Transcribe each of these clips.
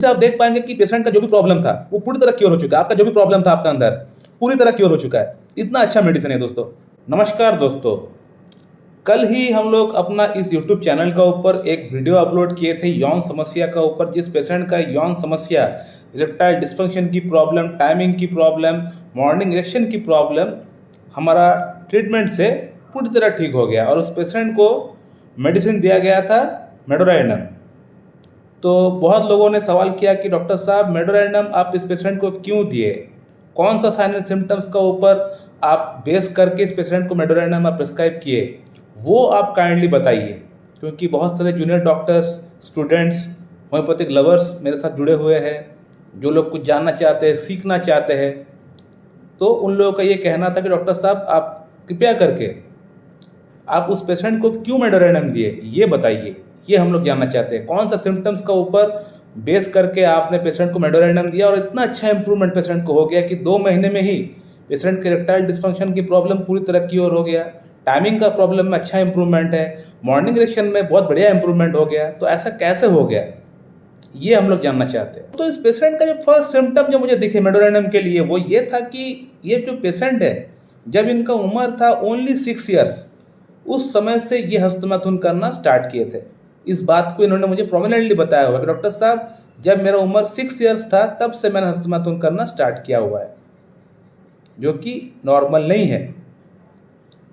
से आप देख पाएंगे कि पेशेंट का जो भी प्रॉब्लम था वो पूरी तरह क्योर हो चुका है। आपका जो भी प्रॉब्लम था आपका अंदर पूरी तरह क्योर हो चुका है। इतना अच्छा मेडिसिन है दोस्तों। नमस्कार दोस्तों, कल ही हम लोग अपना इस YouTube चैनल का ऊपर एक वीडियो अपलोड किए थे यौन समस्या का ऊपर, जिस पेशेंट का यौन समस्या, इरेक्टाइल डिस्फंक्शन की प्रॉब्लम, टाइमिंग की प्रॉब्लम, मॉर्निंग इरेक्शन की प्रॉब्लम हमारा ट्रीटमेंट से पूरी तरह ठीक हो गया और उस पेशेंट को मेडिसिन दिया गया था मेडोराइनम। तो बहुत लोगों ने सवाल किया कि डॉक्टर साहब मेडोराइनम आप इस पेशेंट को क्यों दिए, कौन सा साइन एंड सिम्टम्स का ऊपर आप बेस करके इस पेशेंट को मेडोराइनम आप प्रिस्क्राइब किए, वो आप काइंडली बताइए। क्योंकि बहुत सारे junior doctors, students, homeopathic lovers मेरे साथ जुड़े हुए हैं, जो लोग कुछ जानना चाहते हैं, सीखना चाहते हैं। तो उन लोगों का ये कहना था कि डॉक्टर साहब आप कृपया करके आप उस पेशेंट को क्यों मेडोराइनम दिए ये बताइए। ये हम लोग जानना चाहते हैं, कौन सा सिम्टम्स का ऊपर बेस करके आपने पेशेंट को मेडोराइनम दिया और इतना अच्छा इंप्रूवमेंट पेशेंट को हो गया कि 2 महीने में ही पेशेंट के इरेक्टाइल डिस्फंक्शन की प्रॉब्लम पूरी तरह क्योर हो गया, टाइमिंग का प्रॉब्लम में अच्छा इंप्रूवमेंट है, मॉर्निंग इरेक्शन में बहुत बढ़िया इंप्रूवमेंट हो गया। तो ऐसा कैसे हो गया ये हम लोग जानना चाहते हैं। तो इस पेशेंट का जो फर्स्ट सिम्टम जो मुझे दिखे मेडोराइनम के लिए वो ये था कि ये जो पेशेंट है, जब इनका उम्र था ओनली 6 ईयर्स, उस समय से ये हस्तमैथुन करना स्टार्ट किए थे। इस बात को इन्होंने मुझे प्रोमिनेंटली बताया हुआ कि डॉक्टर साहब जब मेरा उम्र 6 ईयर्स था तब से मैंने हस्तमैथुन करना स्टार्ट किया हुआ है, जो कि नॉर्मल नहीं है।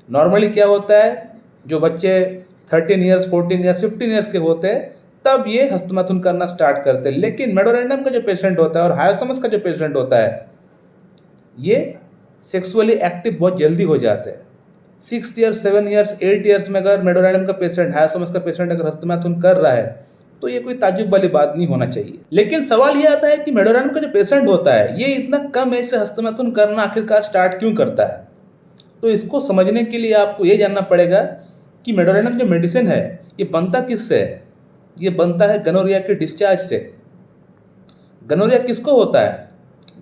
नॉर्मली क्या होता है, जो बच्चे 13 ईयर्स, 14 ईयर्स, 15 ईयर्स के होते हैं तब ये हस्तमैथुन करना स्टार्ट करते हैं। लेकिन मेडोराइनम का जो पेशेंट होता है और हायोसमस का जो पेशेंट होता है, ये सेक्सुअली एक्टिव बहुत जल्दी हो जाते हैं। 6 ईयर्स, 7 ईयर्स, 8 ईयर्स में अगर मेडोराइनम का पेशेंट, हायोसमस का पेशेंट अगर हस्तमैथुन कर रहा है तो ये कोई ताज्जुब वाली बात नहीं होना चाहिए। लेकिन सवाल ये आता है कि मेडोराइनम का जो पेशेंट होता है ये इतना कम एज से हस्तमैथुन करना आखिरकार स्टार्ट क्यों करता है। तो इसको समझने के लिए आपको ये जानना पड़ेगा कि मेडोराइनम जो मेडिसिन है ये बनता किससे है। ये बनता है गनोरिया के डिस्चार्ज से। गनोरिया किसको होता है?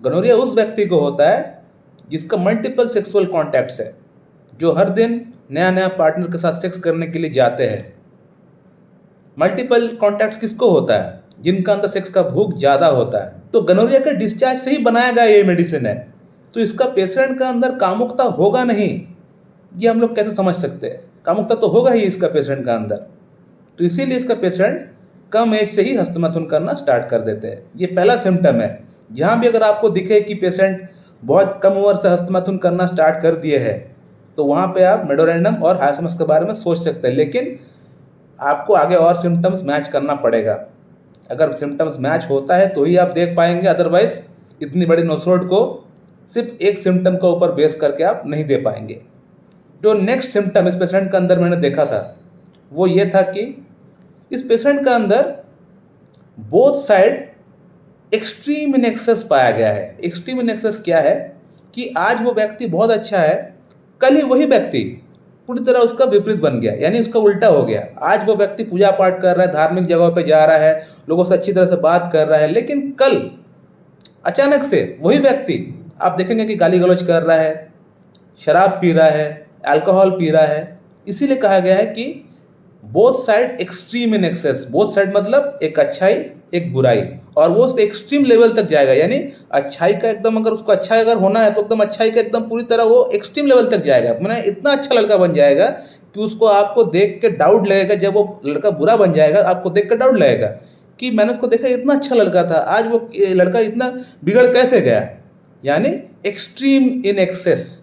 गनोरिया उस व्यक्ति को होता है जिसका मल्टीपल सेक्सुअल कॉन्टैक्ट्स है, जो हर दिन नया नया पार्टनर के साथ सेक्स करने के लिए जाते हैं। मल्टीपल कॉन्टैक्ट्स किसको होता है? जिनका अंदर सेक्स का भूख ज़्यादा होता है। तो गनोरिया के डिस्चार्ज से ही बनाया गया ये मेडिसिन है। तो इसका पेशेंट का अंदर कामुकता होगा नहीं, ये हम लोग कैसे समझ सकते हैं? कामुकता तो होगा ही इसका पेशेंट का अंदर। तो इसीलिए इसका पेशेंट कम एज से ही हस्तमैथुन करना स्टार्ट कर देते हैं। ये पहला सिम्टम है। जहाँ भी अगर आपको दिखे कि पेशेंट बहुत कम उम्र से हस्तमैथुन करना स्टार्ट कर दिए है, तो वहाँ पे आप मेडोराइनम और हायोसमस के बारे में सोच सकते हैं। लेकिन आपको आगे और सिम्टम्स मैच करना पड़ेगा। अगर सिम्टम्स मैच होता है तो ही आप देख पाएंगे, अदरवाइज इतनी बड़ी नोसरोड को सिर्फ एक सिम्टम का ऊपर बेस करके आप नहीं दे पाएंगे। जो नेक्स्ट सिम्टम इस पेशेंट का अंदर मैंने देखा था वो ये था कि इस पेशेंट का अंदर both side extreme in excess पाया गया है। एक्सट्रीम इन एक्सेस क्या है कि आज वो व्यक्ति बहुत अच्छा है, कल ही वही व्यक्ति पूरी तरह उसका विपरीत बन गया, यानी उसका उल्टा हो गया। आज वो व्यक्ति पूजा पाठ कर रहा है, धार्मिक जगह पे जा रहा है, लोगों से अच्छी तरह से बात कर रहा है, लेकिन कल अचानक से वही व्यक्ति आप देखेंगे कि गाली गलौज कर रहा है, शराब पी रहा है, अल्कोहल पी रहा है। इसीलिए कहा गया है कि both side extreme in excess. Both side मतलब एक अच्छाई एक बुराई, और वो उसके एक्सट्रीम लेवल तक जाएगा। यानी अच्छाई का एकदम, अगर उसको अच्छा अगर होना है तो एकदम अच्छाई का एकदम पूरी तरह वो एक्सट्रीम लेवल तक जाएगा। मैंने इतना अच्छा लड़का बन जाएगा कि उसको आपको देख के डाउट लगेगा। जब वो लड़का बुरा बन जाएगा आपको देख के डाउट लगेगा कि मैंने उसको देखा इतना अच्छा लड़का था, आज वो लड़का इतना बिगड़ कैसे गया। यानी एक्सट्रीम इन एक्सेस,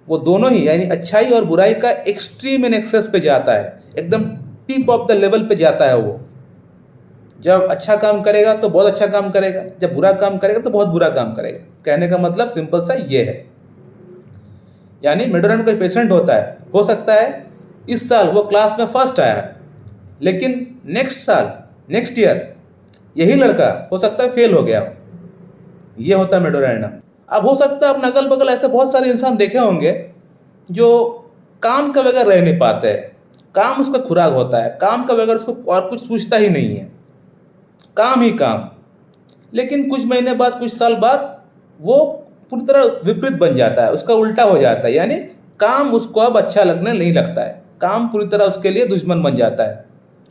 वो दोनों ही यानी अच्छाई और बुराई का एक्सट्रीम इन एक्सेस पे जाता है, एकदम टिप ऑफ द लेवल पे जाता है। वो जब अच्छा काम करेगा तो बहुत अच्छा काम करेगा, जब बुरा काम करेगा तो बहुत बुरा काम करेगा। कहने का मतलब सिंपल सा ये है। यानी मेडोराइनम का पेशेंट होता है, हो सकता है इस साल वो क्लास में फर्स्ट आया है, लेकिन नेक्स्ट साल, नेक्स्ट ईयर यही लड़का हो सकता है फेल हो गया। ये होता है मेडोराइनम। अब हो सकता है अपने अगल बगल ऐसे बहुत सारे इंसान देखे होंगे जो काम का बगैर रह नहीं पाते हैं। काम उसका खुराक होता है, काम का बगैर उसको और कुछ सूझता ही नहीं है, काम ही काम। लेकिन कुछ महीने बाद, कुछ साल बाद वो पूरी तरह विपरीत बन जाता है, उसका उल्टा हो जाता है। यानी काम उसको अब अच्छा लगने नहीं लगता है, काम पूरी तरह उसके लिए दुश्मन बन जाता है।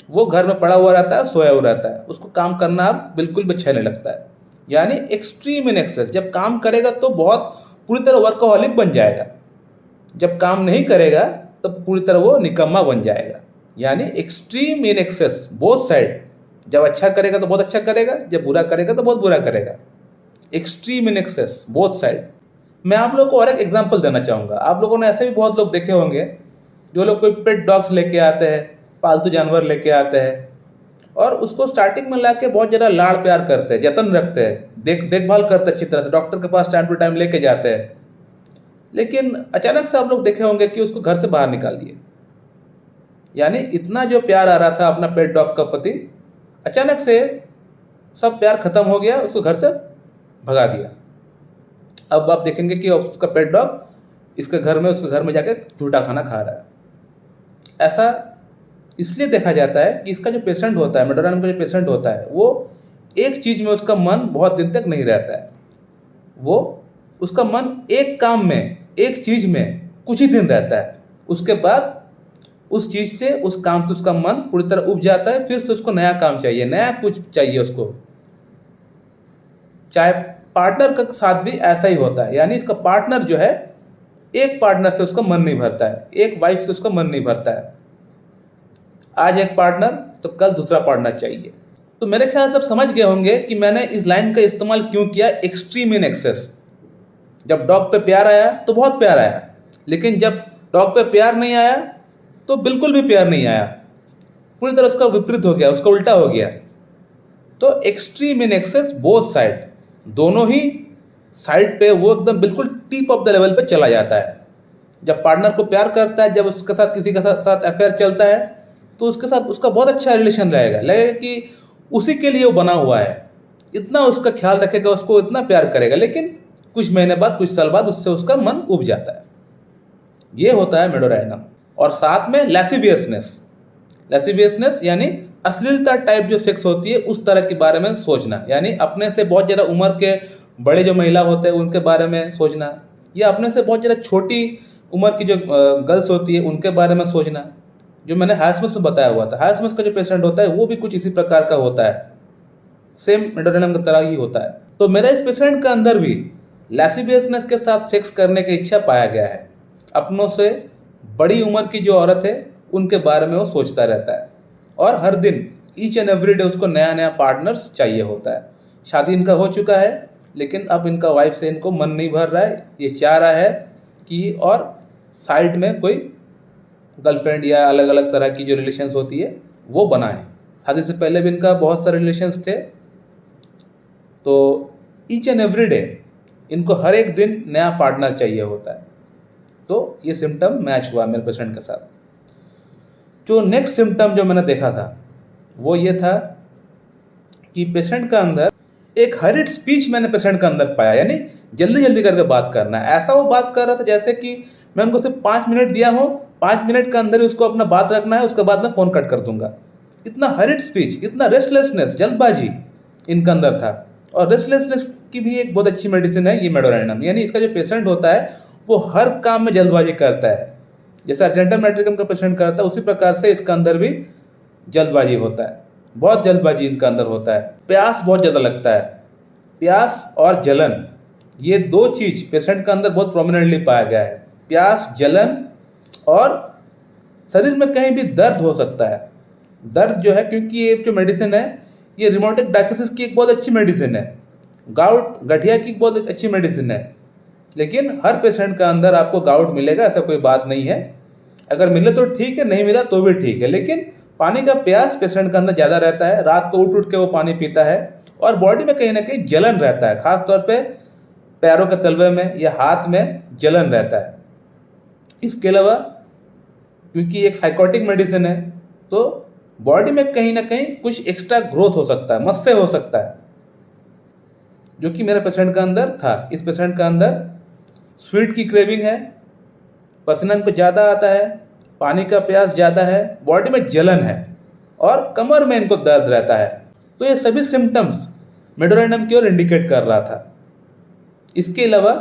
वो घर में पड़ा हुआ रहता है, सोया हुआ रहता है, उसको काम करना अब बिल्कुल भी अच्छा नहीं लगता है। यानी एक्सट्रीम इन एक्सेस, जब काम करेगा तो बहुत पूरी तरह वर्कaholic बन जाएगा, जब काम नहीं करेगा तब पूरी तरह वो निकम्मा बन जाएगा। यानी extreme in excess both side, जब अच्छा करेगा तो बहुत अच्छा करेगा, जब बुरा करेगा तो बहुत बुरा करेगा। Extreme in excess both side. मैं आप लोगों को और एक एग्जांपल देना चाहूँगा। आप लोगों ने ऐसे भी बहुत लोग देखे होंगे जो लोग कोई पेट डॉग्स लेके आते हैं, पालतू जानवर लेके आते हैं और उसको स्टार्टिंग में ला के बहुत ज़्यादा लाड़ प्यार करते हैं, जतन रखते हैं, देखभाल करते हैं अच्छी तरह से, डॉक्टर के पास टाइम टू टाइम लेके जाते हैं। लेकिन अचानक से आप लोग देखे होंगे कि उसको घर से बाहर निकाल दिए। यानी इतना जो प्यार आ रहा था अपना पेट डॉग का प्रति, अचानक से सब प्यार खत्म हो गया, उसको घर से भगा दिया। अब आप देखेंगे कि उसका पेट डॉग उसके घर में जाकर झूठा खाना खा रहा है। ऐसा इसलिए देखा जाता है कि इसका जो पेशेंट होता है, मेडोरानियम का जो पेशेंट होता है, वो एक चीज़ में उसका मन बहुत दिन तक नहीं रहता है। वो उसका मन एक काम में, एक चीज़ में कुछ ही दिन रहता है, उसके बाद उस चीज़ से, उस काम से उसका मन पूरी तरह उब जाता है, फिर से उसको नया काम चाहिए, नया कुछ चाहिए उसको। चाहे पार्टनर के साथ भी ऐसा ही होता है। यानी इसका पार्टनर जो है, एक पार्टनर से उसका मन नहीं भरता है, एक वाइफ से उसका मन नहीं भरता है। आज एक पार्टनर तो कल दूसरा पार्टनर चाहिए। तो मेरे ख्याल से आप समझ गए होंगे कि मैंने इस लाइन का इस्तेमाल क्यों किया, एक्सट्रीम इन एक्सेस। जब डॉग पे प्यार आया तो बहुत प्यार आया, लेकिन जब डॉग पे प्यार नहीं आया तो बिल्कुल भी प्यार नहीं आया, पूरी तरह उसका विपरीत हो गया, उसका उल्टा हो गया। तो extreme in excess both side, दोनों ही साइड पे वो एकदम बिल्कुल टिप ऑफ द लेवल पे चला जाता है। जब पार्टनर को प्यार करता है, जब उसके साथ किसी के साथ अफेयर चलता है, तो उसके साथ उसका बहुत अच्छा रिलेशन रहेगा, लगेगा कि उसी के लिए वो बना हुआ है, इतना उसका ख्याल रखेगा, उसको इतना प्यार करेगा। लेकिन कुछ महीने बाद, कुछ साल बाद उससे उसका मन उब जाता है। ये होता है मेडोराइनम। और साथ में लैसिवियसनेस, लैसिवियसनेस यानी अश्लीलता टाइप जो सेक्स होती है उस तरह के बारे में सोचना। यानी अपने से बहुत ज़्यादा उम्र के बड़े जो महिला होते हैं उनके बारे में सोचना, या अपने से बहुत ज़्यादा छोटी उम्र की जो गर्ल्स होती है उनके बारे में सोचना। जो मैंने हाइस्मस में बताया हुआ था, हाइस्मस का जो पेशेंट होता है वो भी कुछ इसी प्रकार का होता है, सेम मेडोरानियम की तरह ही होता है। तो मेरा इस पेशेंट का अंदर भी लैसिवियसनेस के साथ सेक्स करने की इच्छा पाया गया है। अपनों से बड़ी उम्र की जो औरत है उनके बारे में वो सोचता रहता है, और हर दिन ईच एंड एवरी डे उसको नया नया पार्टनर्स चाहिए होता है। शादी इनका हो चुका है, लेकिन अब इनका वाइफ से इनको मन नहीं भर रहा है। ये चाह रहा है कि और साइड में कोई गर्लफ्रेंड या अलग अलग तरह की जो रिलेशंस होती है वो बनाए। शादी से पहले भी इनका बहुत सारे रिलेशंस थे। तो ईच एंड एवरी डे इनको हर एक दिन नया पार्टनर चाहिए होता है। तो ये सिम्टम मैच हुआ मेरे पेशेंट के साथ। जो नेक्स्ट सिम्टम जो मैंने देखा था वो ये था कि पेशेंट का अंदर एक हरिड स्पीच मैंने पेशेंट का अंदर पाया। यानी जल्दी जल्दी करके बात करना है। ऐसा वो बात कर रहा था जैसे कि मैं उनको सिर्फ 5 मिनट दिया हूँ, 5 मिनट के अंदर ही उसको अपना बात रखना है, उसके बाद मैं फ़ोन कट कर दूंगा। इतना हरिड स्पीच, इतना रेस्टलेसनेस, जल्दबाजी इनका अंदर था। और रेस्टलेसनेस की भी एक बहुत अच्छी मेडिसिन है ये मेडोराइनम। यानी इसका जो पेशेंट होता है वो हर काम में जल्दबाजी करता है, जैसे अर्जेंटम मेट्रिकम का पेशेंट करता है उसी प्रकार से इसका अंदर भी जल्दबाजी होता है। बहुत जल्दबाजी इनका अंदर होता है। प्यास बहुत ज़्यादा लगता है। प्यास और जलन, ये दो चीज़ पेशेंट का अंदर बहुत प्रोमिनेंटली पाया गया है। प्यास, जलन, और शरीर में कहीं भी दर्द हो सकता है। दर्द जो है, क्योंकि ये जो मेडिसिन है ये रिमोटिक डायथिसिस की एक बहुत अच्छी मेडिसिन है, गाउट, गठिया की बहुत अच्छी मेडिसिन है। लेकिन हर पेशेंट का अंदर आपको गाउट मिलेगा ऐसा कोई बात नहीं है। अगर मिले तो ठीक है, नहीं मिला तो भी ठीक है। लेकिन पानी का प्यास पेशेंट का अंदर ज़्यादा रहता है। रात को उठ उठ के वो पानी पीता है, और बॉडी में कहीं ना कहीं जलन रहता है, खासतौर पे पैरों के तलवे में या हाथ में जलन रहता है। इसके अलावा क्योंकि एक साइकोटिक मेडिसिन है तो बॉडी में कहीं ना कहीं कुछ एक्स्ट्रा ग्रोथ हो सकता है, मस्से हो सकता है, जो कि मेरे पेशेंट का अंदर था। इस पेशेंट का अंदर स्वीट की क्रेविंग है, पसीना इनको ज़्यादा आता है, पानी का प्यास ज़्यादा है, बॉडी में जलन है, और कमर में इनको दर्द रहता है। तो ये सभी सिम्टम्स मेडोराइनम की ओर इंडिकेट कर रहा था। इसके अलावा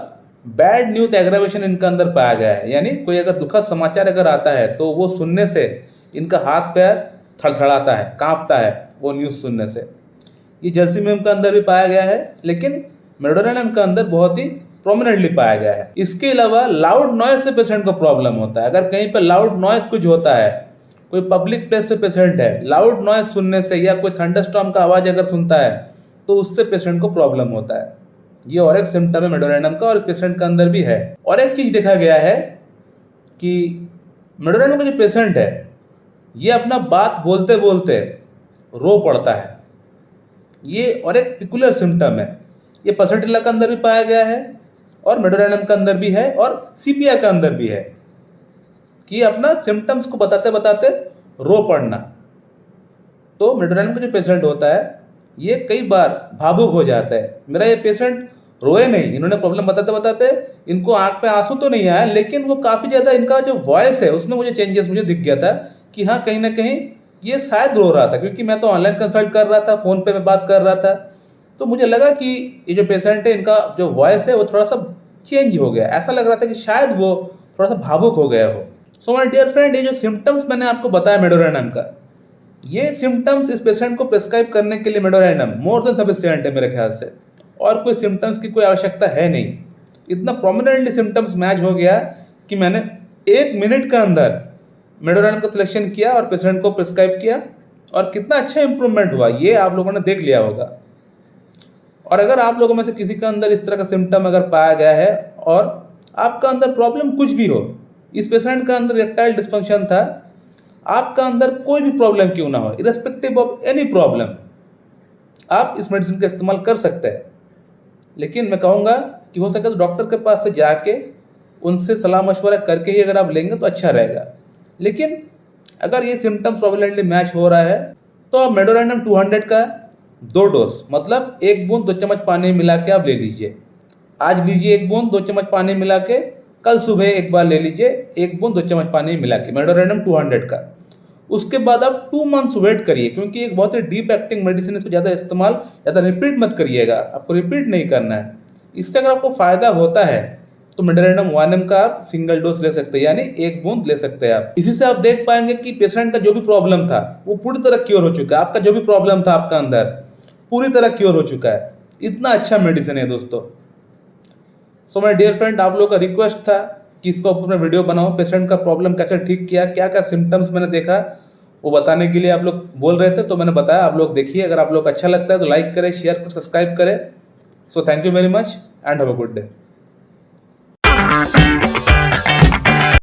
बैड न्यूज़ एग्रावेशन इनका अंदर पाया गया है। यानी कोई अगर दुखद समाचार अगर आता है तो वो सुनने से इनका हाथ पैर थड़थड़ाता है, कांपता है वो न्यूज़ सुनने से। ये जैल्सीमियम के अंदर भी पाया गया है, लेकिन मेडोरेनियम के अंदर बहुत ही प्रोमिनेंटली पाया गया है। इसके अलावा लाउड नॉइज से पेशेंट को प्रॉब्लम होता है। अगर कहीं पर लाउड नॉइज कुछ होता है, कोई पब्लिक प्लेस पे पेशेंट है, लाउड नॉइज सुनने से या कोई थंडरस्टॉर्म का आवाज़ अगर सुनता है तो उससे पेशेंट को प्रॉब्लम होता है। ये और एक सिम्टम है मेडोरेनियम का, और पेशेंट के अंदर भी है। और एक चीज़ देखा गया है कि मेडोरेनियम का जो पेशेंट है, ये अपना बात बोलते बोलते रो पड़ता है। ये और एक पिकुलर सिम्टम है। ये पसटिला के अंदर भी पाया गया है और मेडोरेनियम के अंदर भी है और सीपिया के अंदर भी है कि अपना सिम्टम्स को बताते बताते रो पड़ना। तो मेडोरेनियम का जो पेशेंट होता है ये कई बार भावुक हो जाता है। मेरा ये पेशेंट रोए नहीं, इन्होंने प्रॉब्लम बताते बताते इनको आंख पे आंसू तो नहीं आया, लेकिन वो काफ़ी ज़्यादा इनका जो वॉइस है उसमें मुझे चेंजेस मुझे दिख गया था कि हाँ कहीं ना कहीं ये शायद रो रहा था, क्योंकि मैं तो ऑनलाइन कंसल्ट कर रहा था, फ़ोन पे मैं बात कर रहा था। तो मुझे लगा कि ये जो पेशेंट है इनका जो वॉइस है वो थोड़ा सा चेंज हो गया। ऐसा लग रहा था कि शायद वो थोड़ा सा भावुक हो गया हो। सो माय डियर फ्रेंड, ये जो सिम्टम्स मैंने आपको बताया मेडोरेनियम का, ये सिम्टम्स इस पेशेंट को प्रिस्क्राइब करने के लिए मेडोरेनियम मोर देन सफिशिएंट है मेरे ख्याल से। और कोई सिम्टम्स की कोई आवश्यकता है नहीं। इतना प्रोमिनेंटली सिम्टम्स मैच हो गया कि मैंने 1 मिनट के अंदर मेडोरेनियम का सिलेक्शन किया और पेशेंट को प्रिस्क्राइब किया, और कितना अच्छा इंप्रूवमेंट हुआ ये आप लोगों ने देख लिया होगा। और अगर आप लोगों में से किसी के अंदर इस तरह का सिम्टम अगर पाया गया है और आपका अंदर प्रॉब्लम कुछ भी हो, इस पेशेंट का अंदर इरेक्टाइल डिस्फंक्शन था, आपका अंदर कोई भी प्रॉब्लम क्यों ना हो, इरेस्पेक्टिव ऑफ एनी प्रॉब्लम, आप इस मेडिसिन का इस्तेमाल कर सकते हैं। लेकिन मैं कहूँगा कि हो सके तो डॉक्टर के पास से जाके उनसे सलाह मशवरा करके ही अगर आप लेंगे तो अच्छा रहेगा। लेकिन अगर ये सिम्टम्स प्रोविलेंटली मैच हो रहा है तो आप मेडोरेनियम 200 का 2 डोज, मतलब 1 बूंद 2 चम्मच पानी मिला के आप ले लीजिए। आज लीजिए 1 बूंद 2 चम्मच पानी मिला के, कल सुबह एक बार ले लीजिए 1 बूंद 2 चम्मच पानी मिला के मेडोरेनियम 200 का। उसके बाद आप 2 मंथ्स वेट करिए, क्योंकि एक बहुत ही डीप एक्टिंग मेडिसिन, इसको ज़्यादा इस्तेमाल ज़्यादा रिपीट मत करिएगा, आपको रिपीट नहीं करना है। इससे अगर आपको फ़ायदा होता है तो मेडोरेनियम 1 mg का आप सिंगल डोज ले सकते हैं, यानी 1 बूंद ले सकते हैं आप। इसी से आप देख पाएंगे कि पेशेंट का जो भी प्रॉब्लम था वो पूरी तरह क्योर हो चुका है। आपका जो भी प्रॉब्लम था आपका अंदर पूरी तरह क्योर हो चुका है। इतना अच्छा मेडिसिन है दोस्तों। सो माय डियर फ्रेंड, आप लोगों का रिक्वेस्ट था कि इसको ऊपर में वीडियो बनाओ, पेशेंट का प्रॉब्लम कैसे ठीक किया, क्या क्या सिम्टम्स मैंने देखा वो बताने के लिए आप लोग बोल रहे थे, तो मैंने बताया। आप लोग देखिए, अगर आप लोग अच्छा लगता है तो लाइक करें, शेयर करें, सब्सक्राइब करें। So thank you very much and have a good day.